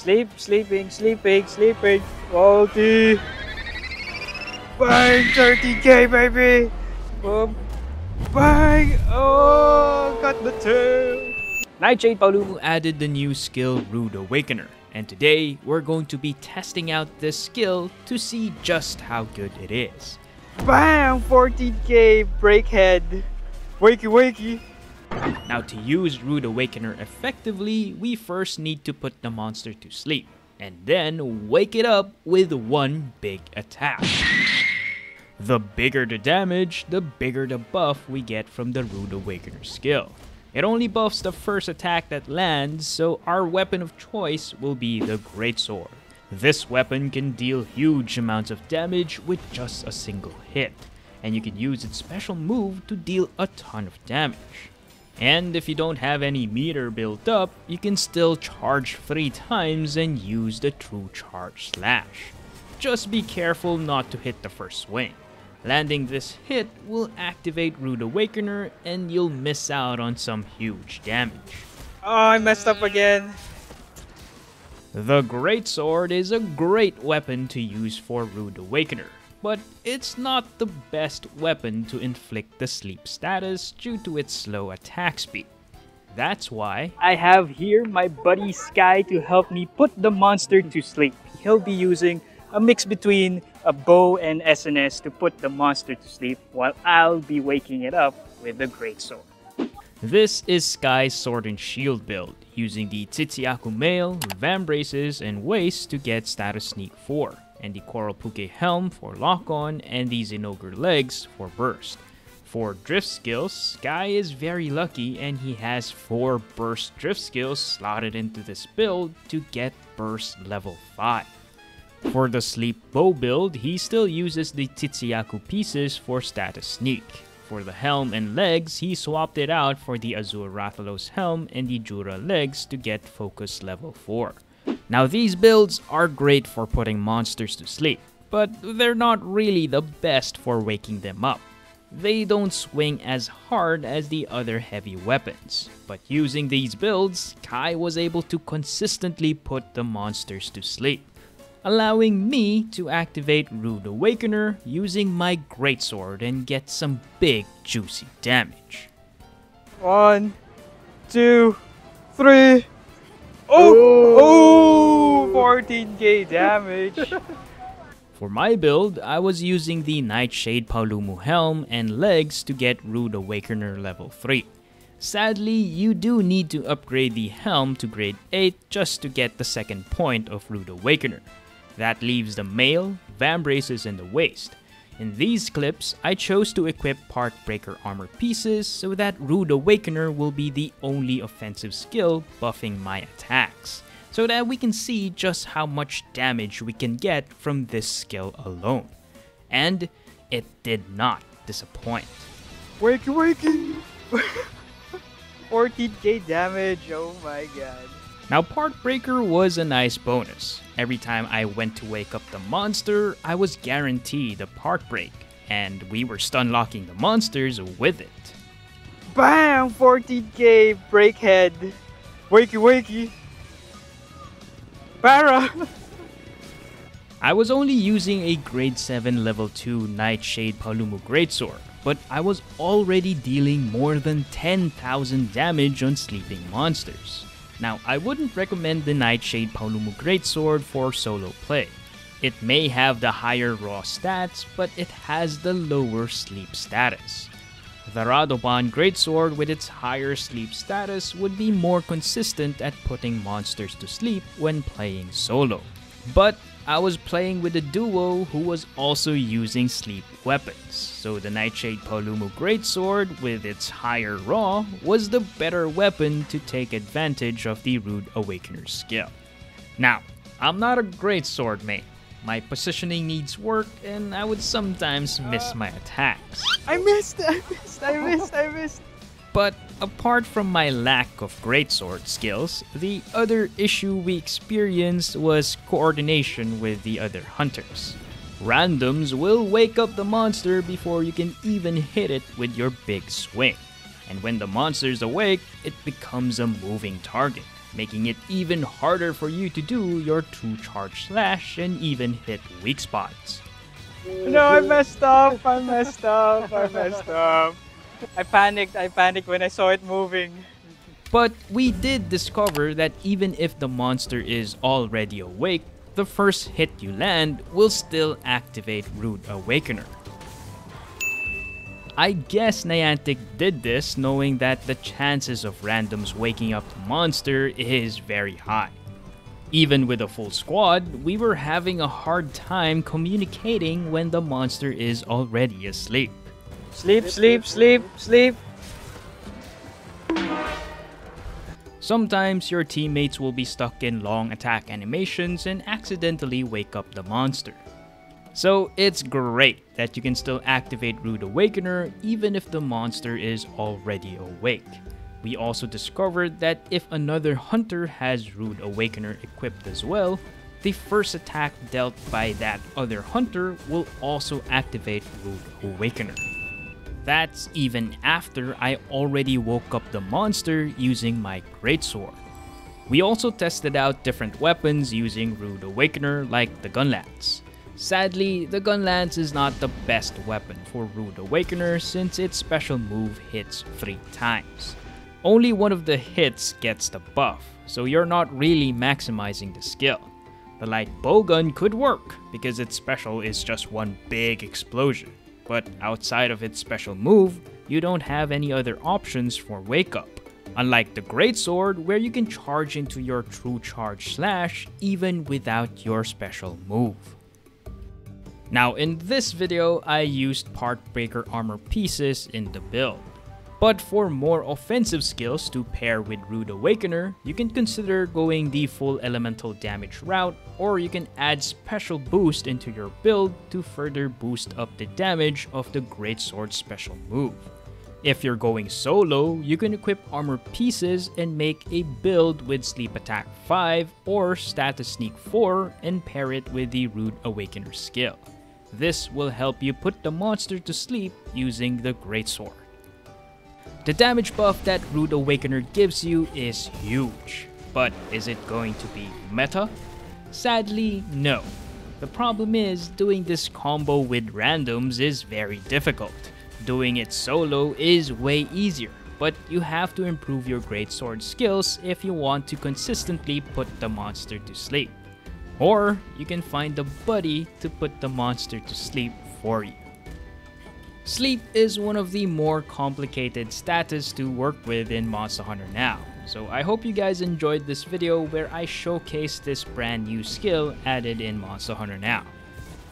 Sleeping. Quality. Bang! 30k, baby! Boom. Bang! Oh, got the tail. Nightshade Paomulu added the new skill Rude Awakener, and today we're going to be testing out this skill to see just how good it is. Bam! 14k breakhead. Wakey. Now, to use Rude Awakener effectively, we first need to put the monster to sleep, and then wake it up with one big attack. The bigger the damage, the bigger the buff we get from the Rude Awakener skill. It only buffs the first attack that lands, so our weapon of choice will be the Greatsword. This weapon can deal huge amounts of damage with just a single hit, and you can use its special move to deal a ton of damage. And if you don't have any meter built up, you can still charge 3 times and use the true charge slash. Just be careful not to hit the first swing. Landing this hit will activate Rude Awakener and you'll miss out on some huge damage. Oh, I messed up again. The Greatsword is a great weapon to use for Rude Awakener, but it's not the best weapon to inflict the sleep status due to its slow attack speed. That's why I have here my buddy Sky to help me put the monster to sleep. He'll be using a mix between a bow and SNS to put the monster to sleep, while I'll be waking it up with the Greatsword. this is Sky's Sword and Shield build, using the Tsitsiaku Mail, Vambraces, and Waist to get status sneak 4, and the Coral Puke Helm for lock-on, and the Zinogre Legs for burst. For drift skills, Sky is very lucky and he has 4 burst drift skills slotted into this build to get burst level 5. For the Sleep Bow build, he still uses the Tsitsiaku pieces for status sneak. For the helm and legs, he swapped it out for the Azure Rathalos helm and the Jura legs to get focus level 4. Now, these builds are great for putting monsters to sleep, but they're not really the best for waking them up. They don't swing as hard as the other heavy weapons, but using these builds, Kai was able to consistently put the monsters to sleep, allowing me to activate Rude Awakener using my Greatsword and get some big juicy damage. 1, 2, 3. Oh, 14k damage. For my build, I was using the Nightshade Paomulu helm and legs to get Rude Awakener level 3. Sadly, you do need to upgrade the helm to grade 8 just to get the second point of Rude Awakener. That leaves the mail, Vambraces, and the waist. In these clips, I chose to equip Part Breaker armor pieces so that Rude Awakener will be the only offensive skill buffing my attacks, so that we can see just how much damage we can get from this skill alone. And it did not disappoint. Wakey. 14k damage, oh my god. Now, Part Breaker was a nice bonus. Every time I went to wake up the monster, I was guaranteed a part break, and we were stun locking the monsters with it. Bam! 14k breakhead. Wakey. Para! I was only using a grade 7 level 2 Nightshade Paomulu Greatsword, but I was already dealing more than 10,000 damage on sleeping monsters. Now, I wouldn't recommend the Nightshade Paomulu Greatsword for solo play. It may have the higher raw stats, but it has the lower sleep status. The Radoban Greatsword with its higher sleep status would be more consistent at putting monsters to sleep when playing solo. But I was playing with a duo who was also using sleep weapons, so the Nightshade Paomulu Greatsword with its higher raw was the better weapon to take advantage of the Rude Awakener skill. Now, I'm not a Greatsword main. My positioning needs work and I would sometimes miss my attacks. I missed. But apart from my lack of Greatsword skills, the other issue we experienced was coordination with the other hunters. Randoms will wake up the monster before you can even hit it with your big swing. And when the monster's awake, it becomes a moving target. making it even harder for you to do your true charge slash and even hit weak spots. No, I messed up. I messed up. I messed up. I panicked when I saw it moving. But we did discover that even if the monster is already awake, the first hit you land will still activate Rude Awakener. I guess Niantic did this knowing that the chances of randoms waking up the monster is very high. Even with a full squad, we were having a hard time communicating when the monster is already asleep. Sleep, sleep, sleep, sleep. Sometimes your teammates will be stuck in long attack animations and accidentally wake up the monster. So it's great that you can still activate Rude Awakener even if the monster is already awake. We also discovered that if another hunter has Rude Awakener equipped as well, the first attack dealt by that other hunter will also activate Rude Awakener. That's even after I already woke up the monster using my greatsword. We also tested out different weapons using Rude Awakener like the gun lance. Sadly, the gun lance is not the best weapon for Rude Awakener since its special move hits 3 times. Only one of the hits gets the buff, so you're not really maximizing the skill. The light bowgun could work because its special is just one big explosion, but outside of its special move, you don't have any other options for wake up. Unlike the greatsword where you can charge into your true charge slash even without your special move. Now in this video, I used part breaker armor pieces in the build. But for more offensive skills to pair with Rude Awakener, you can consider going the full elemental damage route, or you can add special boost into your build to further boost up the damage of the greatsword special move. If you're going solo, you can equip armor pieces and make a build with Sleep Attack 5 or Status Sneak 4 and pair it with the Rude Awakener skill. This will help you put the monster to sleep using the greatsword. The damage buff that Rude Awakener gives you is huge, but is it going to be meta? Sadly, no. The problem is, doing this combo with randoms is very difficult. Doing it solo is way easier, but you have to improve your greatsword skills if you want to consistently put the monster to sleep. Or you can find a buddy to put the monster to sleep for you. Sleep is one of the more complicated status to work with in Monster Hunter now, so I hope you guys enjoyed this video where I showcased this brand new skill added in Monster Hunter now.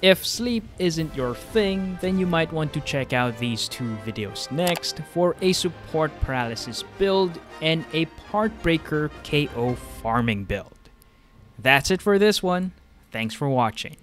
If sleep isn't your thing, then you might want to check out these 2 videos next for a support paralysis build and a part breaker KO farming build. That's it for this one. Thanks for watching.